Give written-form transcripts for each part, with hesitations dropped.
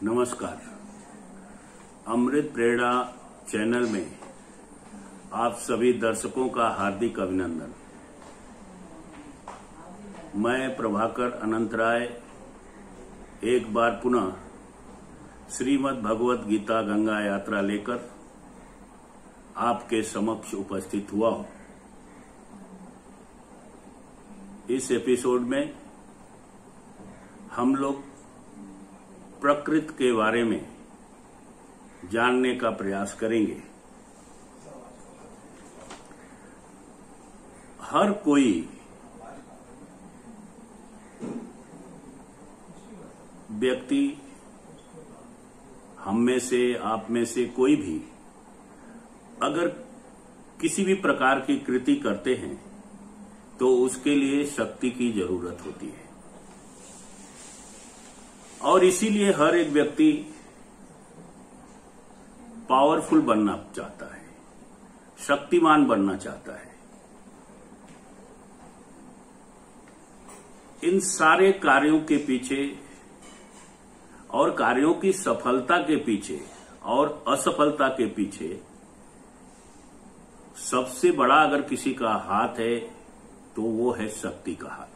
नमस्कार। अमृत प्रेरणा चैनल में आप सभी दर्शकों का हार्दिक अभिनंदन। मैं प्रभाकर अनंत राय एक बार पुनः श्रीमद् भगवत गीता गंगा यात्रा लेकर आपके समक्ष उपस्थित हुआ हूं। इस एपिसोड में हम लोग प्रकृति के बारे में जानने का प्रयास करेंगे। हर कोई व्यक्ति, हम में से, आप में से कोई भी अगर किसी भी प्रकार की कृति करते हैं तो उसके लिए शक्ति की जरूरत होती है और इसीलिए हर एक व्यक्ति पावरफुल बनना चाहता है, शक्तिमान बनना चाहता है। इन सारे कार्यों के पीछे और कार्यों की सफलता के पीछे और असफलता के पीछे सबसे बड़ा अगर किसी का हाथ है तो वो है शक्ति का हाथ।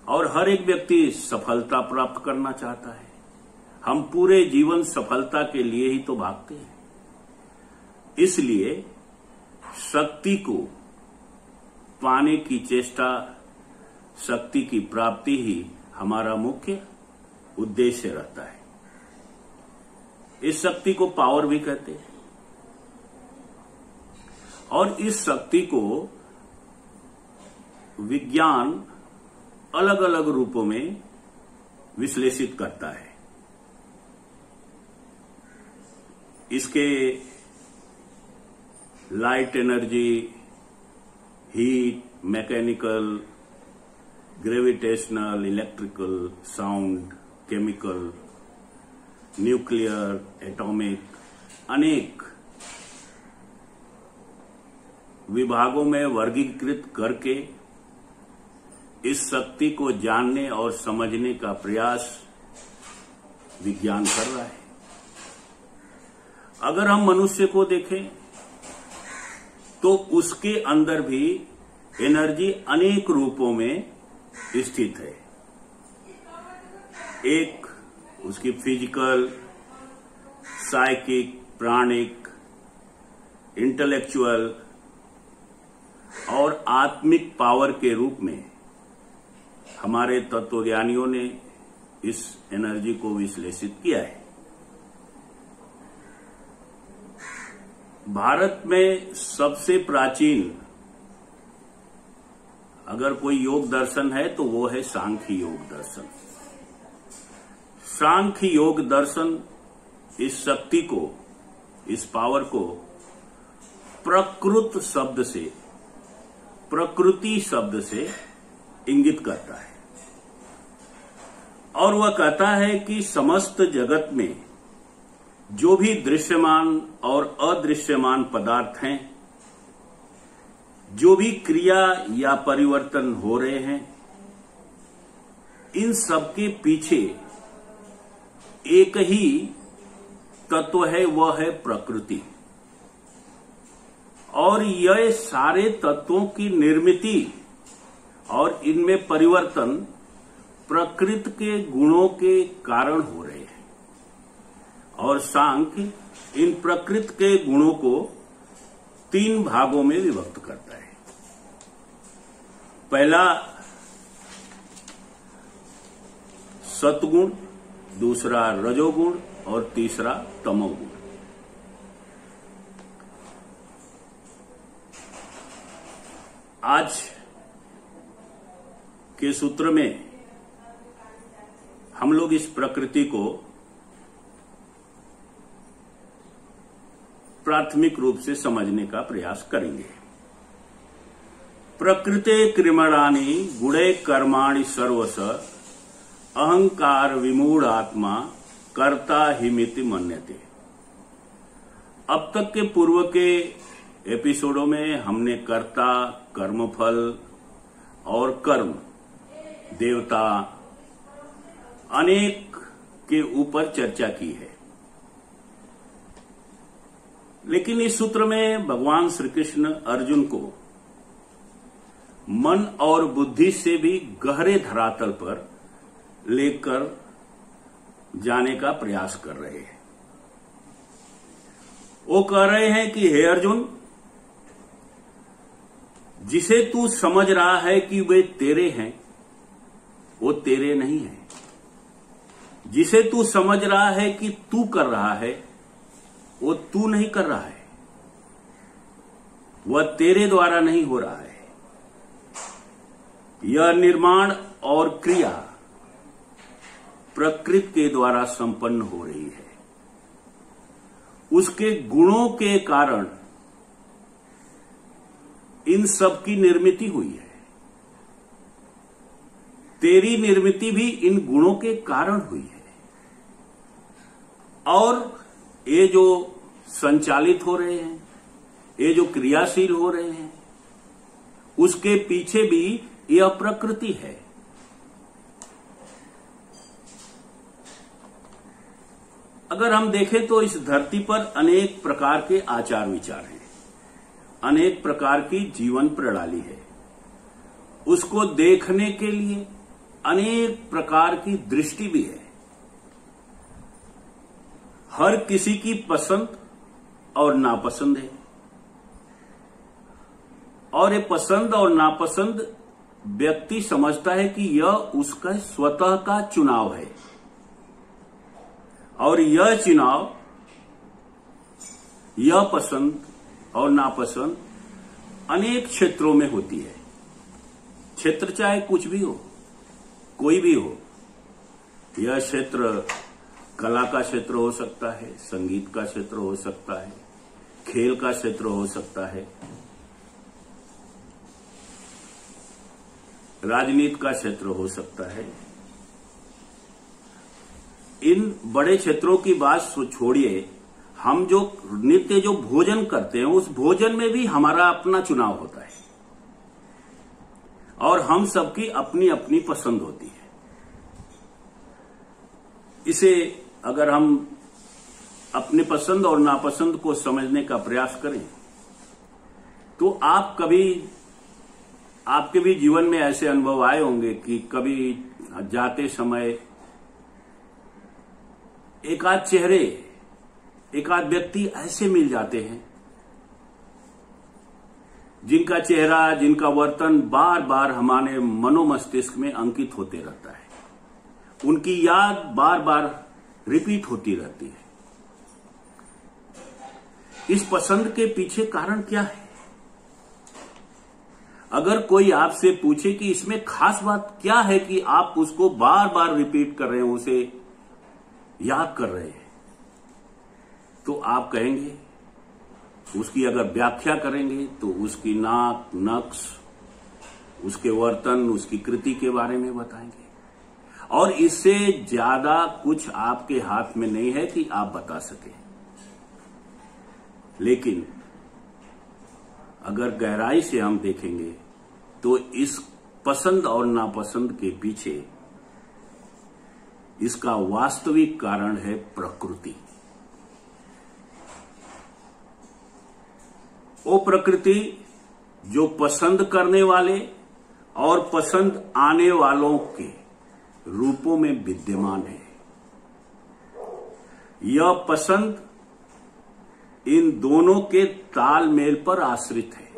और हर एक व्यक्ति सफलता प्राप्त करना चाहता है। हम पूरे जीवन सफलता के लिए ही तो भागते हैं। इसलिए शक्ति को पाने की चेष्टा, शक्ति की प्राप्ति ही हमारा मुख्य उद्देश्य रहता है। इस शक्ति को पावर भी कहते हैं और इस शक्ति को विज्ञान अलग अलग रूपों में विश्लेषित करता है। इसके light energy, heat, mechanical, gravitational, electrical, sound, chemical, nuclear, atomic, अनेक विभागों में वर्गीकृत करके इस शक्ति को जानने और समझने का प्रयास विज्ञान कर रहा है। अगर हम मनुष्य को देखें तो उसके अंदर भी एनर्जी अनेक रूपों में स्थित है। एक उसकी फिजिकल, साइकिक, प्राणिक, इंटेलेक्चुअल और आत्मिक पावर के रूप में हमारे तत्वज्ञानियों ने इस एनर्जी को विश्लेषित किया है। भारत में सबसे प्राचीन अगर कोई योग दर्शन है तो वो है सांख्य योग दर्शन। सांख्य योग दर्शन इस शक्ति को, इस पावर को प्रकृति शब्द से इंगित करता है और वह कहता है कि समस्त जगत में जो भी दृश्यमान और अदृश्यमान पदार्थ हैं, जो भी क्रिया या परिवर्तन हो रहे हैं, इन सब के पीछे एक ही तत्व है, वह है प्रकृति। और यह सारे तत्वों की निर्मिति और इनमें परिवर्तन प्रकृति के गुणों के कारण हो रहे हैं। और सांख्य इन प्रकृति के गुणों को 3 भागों में विभक्त करता है। पहला सत्गुण, दूसरा रजोगुण और तीसरा तमोगुण। आज के सूत्र में हम लोग इस प्रकृति को प्राथमिक रूप से समझने का प्रयास करेंगे। प्रकृते कृमणानि गुणे कर्माणि सर्वश अहंकार विमूढ़ आत्मा कर्ता हिमिति मन्यते। अब तक के पूर्व के एपिसोडों में हमने कर्ता, कर्मफल और कर्म, देवता, अनेक के ऊपर चर्चा की है। लेकिन इस सूत्र में भगवान श्री कृष्ण अर्जुन को मन और बुद्धि से भी गहरे धरातल पर लेकर जाने का प्रयास कर रहे हैं। वो कह रहे हैं कि हे अर्जुन, जिसे तू समझ रहा है कि वे तेरे हैं, वो तेरे नहीं है। जिसे तू समझ रहा है कि तू कर रहा है, वो तू नहीं कर रहा है। वह तेरे द्वारा नहीं हो रहा है। यह निर्माण और क्रिया प्रकृति के द्वारा संपन्न हो रही है। उसके गुणों के कारण इन सब की निर्मिति हुई है। तेरी निर्मिति भी इन गुणों के कारण हुई है। और ये जो संचालित हो रहे हैं, ये जो क्रियाशील हो रहे हैं, उसके पीछे भी यह प्रकृति है। अगर हम देखें तो इस धरती पर अनेक प्रकार के आचार विचार हैं, अनेक प्रकार की जीवन प्रणाली है। उसको देखने के लिए अनेक प्रकार की दृष्टि भी है। हर किसी की पसंद और नापसंद है, और ये पसंद और नापसंद व्यक्ति समझता है कि यह उसका स्वतः का चुनाव है। और यह चुनाव, यह पसंद और नापसंद अनेक क्षेत्रों में होती है। क्षेत्र चाहे कुछ भी हो, कोई भी हो। यह क्षेत्र कला का क्षेत्र हो सकता है, संगीत का क्षेत्र हो सकता है, खेल का क्षेत्र हो सकता है, राजनीति का क्षेत्र हो सकता है। इन बड़े क्षेत्रों की बात छोड़िए, हम जो नित्य जो भोजन करते हैं, उस भोजन में भी हमारा अपना चुनाव होता है और हम सबकी अपनी अपनी पसंद होती है। इसे अगर हम अपनी पसंद और नापसंद को समझने का प्रयास करें तो आप कभी, आपके भी जीवन में ऐसे अनुभव आए होंगे कि कभी जाते समय एकाध चेहरे, एकाध व्यक्ति ऐसे मिल जाते हैं जिनका चेहरा, जिनका वर्तन बार बार हमारे मनोमस्तिष्क में अंकित होते रहता है। उनकी याद बार बार रिपीट होती रहती है। इस पसंद के पीछे कारण क्या है? अगर कोई आपसे पूछे कि इसमें खास बात क्या है कि आप उसको बार बार रिपीट कर रहे हैं, उसे याद कर रहे हैं, तो आप कहेंगे, उसकी अगर व्याख्या करेंगे तो उसकी नाक, नक्श, उसके वर्तन, उसकी कृति के बारे में बताएंगे। और इससे ज्यादा कुछ आपके हाथ में नहीं है कि आप बता सकें। लेकिन अगर गहराई से हम देखेंगे तो इस पसंद और नापसंद के पीछे इसका वास्तविक कारण है प्रकृति। वो प्रकृति जो पसंद करने वाले और पसंद आने वालों के रूपों में विद्यमान है। यह पसंद इन दोनों के तालमेल पर आश्रित है।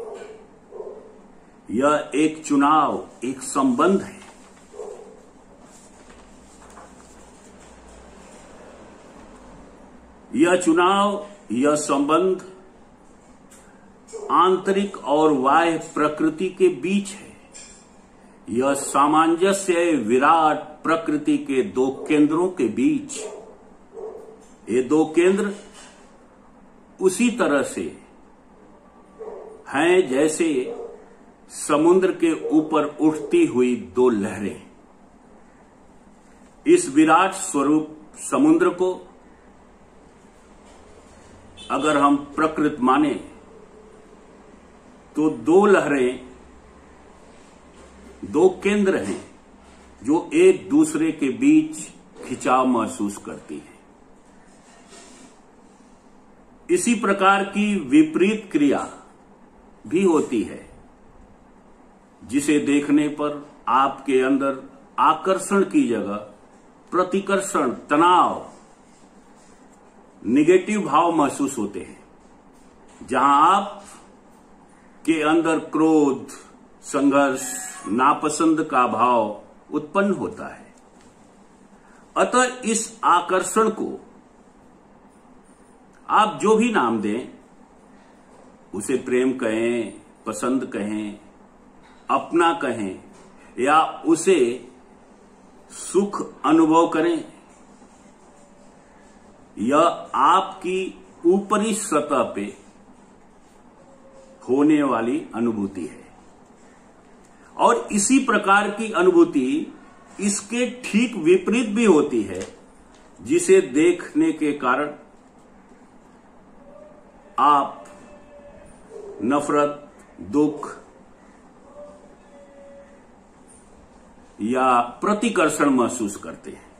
यह एक चुनाव, एक संबंध है। यह चुनाव, यह संबंध आंतरिक और बाह्य प्रकृति के बीच है। यह सामंजस्य विराट प्रकृति के दो केंद्रों के बीच। ये दो केंद्र उसी तरह से हैं जैसे समुद्र के ऊपर उठती हुई दो लहरें। इस विराट स्वरूप समुद्र को अगर हम प्रकृति माने तो दो लहरें, दो केंद्र हैं जो एक दूसरे के बीच खिंचाव महसूस करती है। इसी प्रकार की विपरीत क्रिया भी होती है, जिसे देखने पर आपके अंदर आकर्षण की जगह प्रतिकर्षण, तनाव, निगेटिव भाव महसूस होते हैं। जहां आप के अंदर क्रोध, संघर्ष, नापसंद का भाव उत्पन्न होता है। अतः इस आकर्षण को आप जो भी नाम दें, उसे प्रेम कहें, पसंद कहें, अपना कहें, या उसे सुख अनुभव करें, यह आपकी ऊपरी सतह पे होने वाली अनुभूति है। और इसी प्रकार की अनुभूति इसके ठीक विपरीत भी होती है, जिसे देखने के कारण आप नफरत, दुख या प्रतिकर्षण महसूस करते हैं।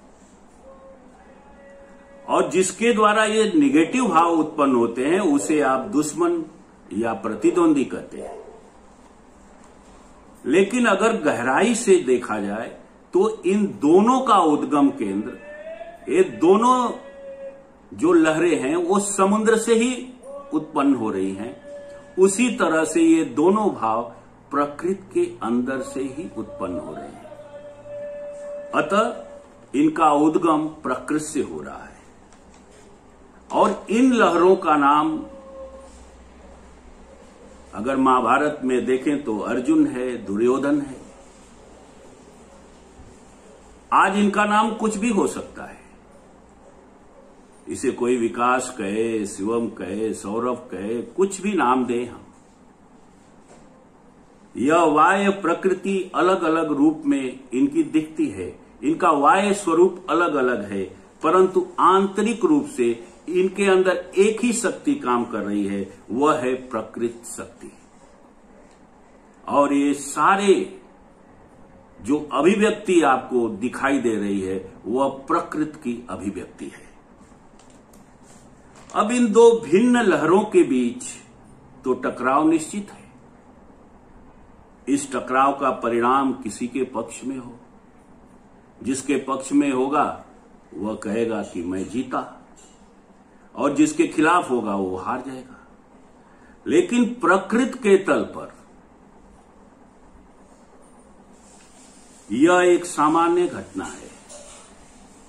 और जिसके द्वारा ये निगेटिव भाव उत्पन्न होते हैं, उसे आप दुश्मन या प्रतिद्वंदी कहते हैं। लेकिन अगर गहराई से देखा जाए तो इन दोनों का उद्गम केंद्र, ये दोनों जो लहरें हैं वो समुद्र से ही उत्पन्न हो रही हैं। उसी तरह से ये दोनों भाव प्रकृति के अंदर से ही उत्पन्न हो रहे हैं। अतः इनका उद्गम प्रकृति से हो रहा है। और इन लहरों का नाम अगर महाभारत में देखें तो अर्जुन है, दुर्योधन है। आज इनका नाम कुछ भी हो सकता है। इसे कोई विकास कहे, शिवम कहे, सौरभ कहे, कुछ भी नाम दें हम। यह वाह्य प्रकृति अलग अलग रूप में इनकी दिखती है। इनका वाह्य स्वरूप अलग अलग है, परंतु आंतरिक रूप से इनके अंदर एक ही शक्ति काम कर रही है, वह है प्रकृति शक्ति। और ये सारे जो अभिव्यक्ति आपको दिखाई दे रही है, वह प्रकृति की अभिव्यक्ति है। अब इन दो भिन्न लहरों के बीच तो टकराव निश्चित है। इस टकराव का परिणाम किसी के पक्ष में हो। जिसके पक्ष में होगा वह कहेगा कि मैं जीता, और जिसके खिलाफ होगा वो हार जाएगा। लेकिन प्रकृति के तल पर यह एक सामान्य घटना है।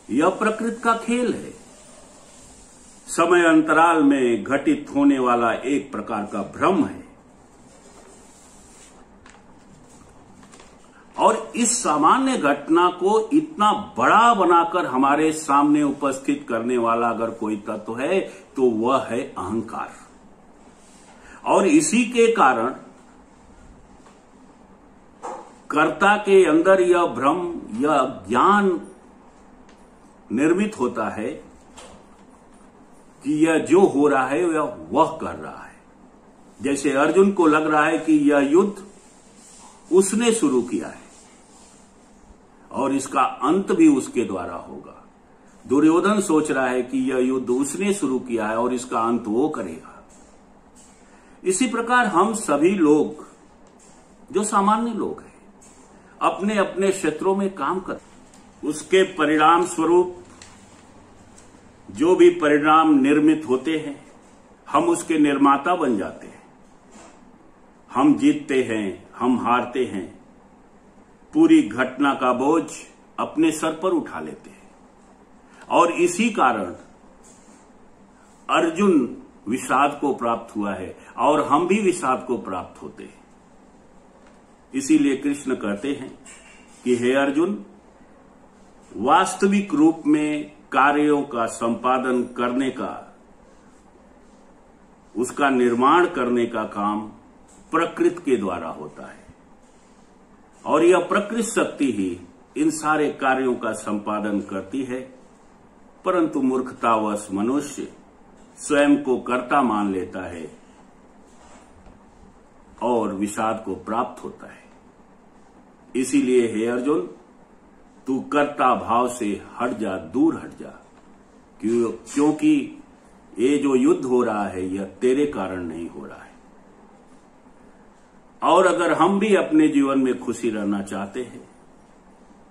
यह प्रकृति का खेल है। समय अंतराल में घटित होने वाला एक प्रकार का भ्रम है। और इस सामान्य घटना को इतना बड़ा बनाकर हमारे सामने उपस्थित करने वाला अगर कोई तत्व है तो वह है अहंकार। और इसी के कारण कर्ता के अंदर यह भ्रम, यह ज्ञान निर्मित होता है कि यह जो हो रहा है वह कर रहा है। जैसे अर्जुन को लग रहा है कि यह युद्ध उसने शुरू किया है और इसका अंत भी उसके द्वारा होगा। दुर्योधन सोच रहा है कि यह युद्ध उसने शुरू किया है और इसका अंत वो करेगा। इसी प्रकार हम सभी लोग जो सामान्य लोग हैं, अपने अपने क्षेत्रों में काम करते, उसके परिणाम स्वरूप जो भी परिणाम निर्मित होते हैं, हम उसके निर्माता बन जाते हैं। हम जीतते हैं, हम हारते हैं, पूरी घटना का बोझ अपने सर पर उठा लेते हैं। और इसी कारण अर्जुन विषाद को प्राप्त हुआ है और हम भी विषाद को प्राप्त होते हैं। इसीलिए कृष्ण कहते हैं कि हे अर्जुन, वास्तविक रूप में कार्यों का संपादन करने का, उसका निर्माण करने का काम प्रकृति के द्वारा होता है। और यह प्रकृति शक्ति ही इन सारे कार्यों का संपादन करती है। परंतु मूर्खतावश मनुष्य स्वयं को कर्ता मान लेता है और विषाद को प्राप्त होता है। इसीलिए हे अर्जुन, तू कर्ता भाव से हट जा, दूर हट जा, क्योंकि ये जो युद्ध हो रहा है यह तेरे कारण नहीं हो रहा है। और अगर हम भी अपने जीवन में खुशी रहना चाहते हैं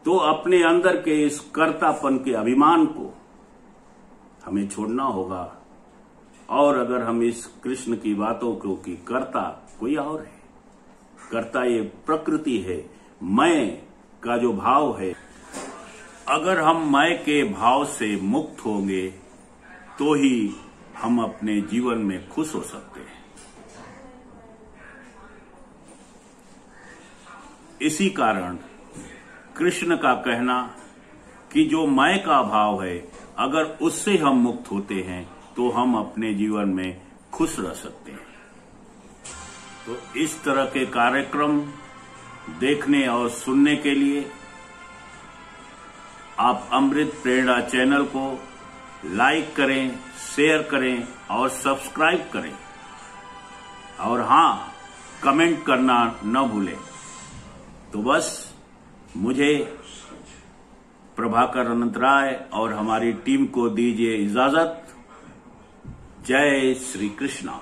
तो अपने अंदर के इस कर्तापन के अभिमान को हमें छोड़ना होगा। और अगर हम इस कृष्ण की बातों को कि कर्ता कोई और है, कर्ता ये प्रकृति है, मैं का जो भाव है, अगर हम मैं के भाव से मुक्त होंगे तो ही हम अपने जीवन में खुश हो सकते हैं। इसी कारण कृष्ण का कहना कि जो मैं का भाव है, अगर उससे हम मुक्त होते हैं तो हम अपने जीवन में खुश रह सकते हैं। तो इस तरह के कार्यक्रम देखने और सुनने के लिए आप अमृत प्रेरणा चैनल को लाइक करें, शेयर करें और सब्सक्राइब करें। और हां, कमेंट करना न भूलें। तो बस मुझे, प्रभाकर अनंत राय और हमारी टीम को दीजिए इजाजत। जय श्री कृष्णा।